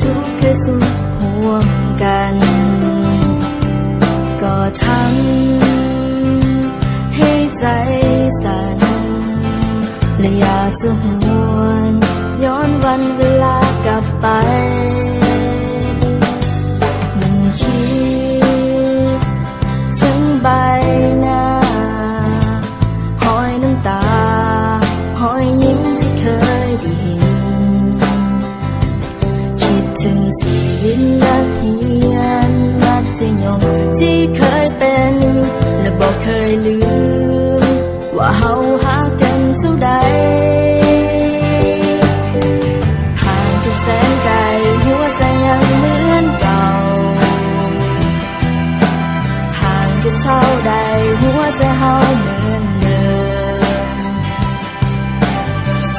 ทุกข์เคยสุขห่วงกันก็ทำให้ใจสั่นและอยากจะหวนย้อนวันเวลากลับไปมันคิดถึงใบหน้าหอยน้ำตาหอยยิ้มที่เคยได้เห็นคิดถึงชีวิตนักเรียนมัธยมที่เคยเป็นและบอกเคยลืมว่าเฮาหากันเท่าใดห่างกันแสนไกลหัวใจยังเหมือนเก่าห่างกันเท่าใดหัวใจเฮาเหมือนเดิม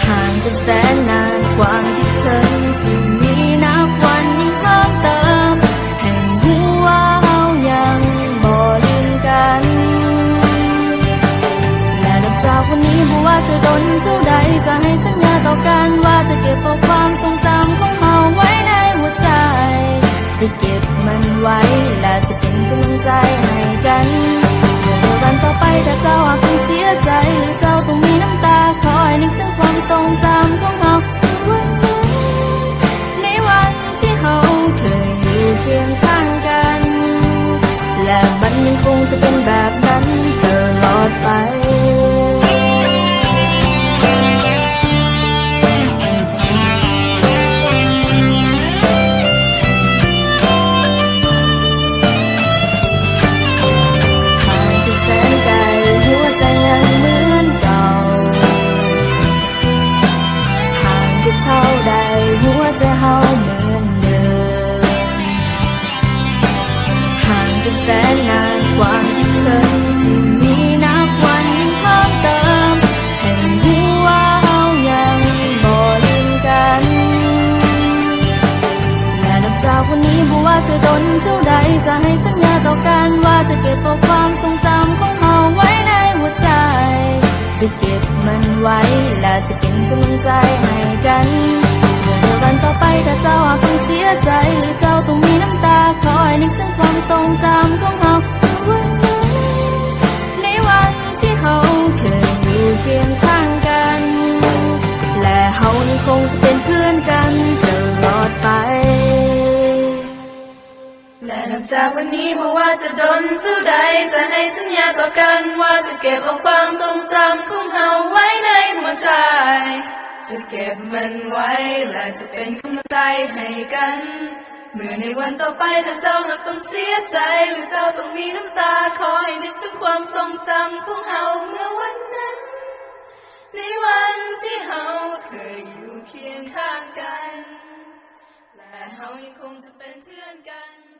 ห่างกันแสนนานความคิดถึงที่มีนับวันยิ่งเพิ่มเติมให้รู้ว่าเฮายังบ่ลืมกันและนับจากวันนี้บ่ว่าจะโดนเท่าใดจะให้สัญญาต่อกันว่าจะเก็บเอาความทรงจำของเฮาไว้ในหัวใจจะเก็บมันไว้และจะเป็นกำลังใจให้กันเมื่อวันต่อไปถ้าเจ้าหากต้องเสียใจหรือเจ้าต้องมีน้ำตาคอยนึกถึงความทรงจำของเฮาในวันที่เฮาเคยอยู่เคียงข้างกันและมันยังคงจะเป็นแบบนั้นตลอดไปเท่าใดหัวใจเฮาเหมือนเดิมห่างกันแสนนานความคิดถึงที่มีนับวันยิ่งเพิ่มเติมให้รู้ว่าเฮายังบ่ลืมกันและนับจากวันนี้บ่ว่าจะโดนเท่าใดจะให้สัญญาต่อกันว่าจะเก็บเอาความทรงจำของเฮาไว้ในหัวใจจะเก็บมันไว้และจะเป็นกำลังใจให้กันเมื่อวันต่อไปถ้าเจ้าหากต้องเสียใจหรือเจ้าต้องมีน้ำตาคอยนึกถึงความทรงจำของเฮาในวันที่เฮาเคยอยู่เคียงข้างกันและเฮายังคงจะเป็นเพื่อนกันตลอดไปและนับจากวันนี้บ่ว่าจะโดนเท่าใดจะให้สัญญาต่อกันว่าจะเก็บเอาความทรงจำของเฮาไว้ในหัวใจจะเก็บมันไว้และจะเป็นกำลังใจให้กันเมื่อในวันต่อไปถ้าเจ้าหากต้องเสียใจหรือเจ้าต้องมีน้ำตาขอให้นึกถึงความทรงจำของเฮาเมื่อวันนั้นในวันที่เฮาเคยอยู่เคียงข้างกันและเฮายังคงจะเป็นเพื่อนกัน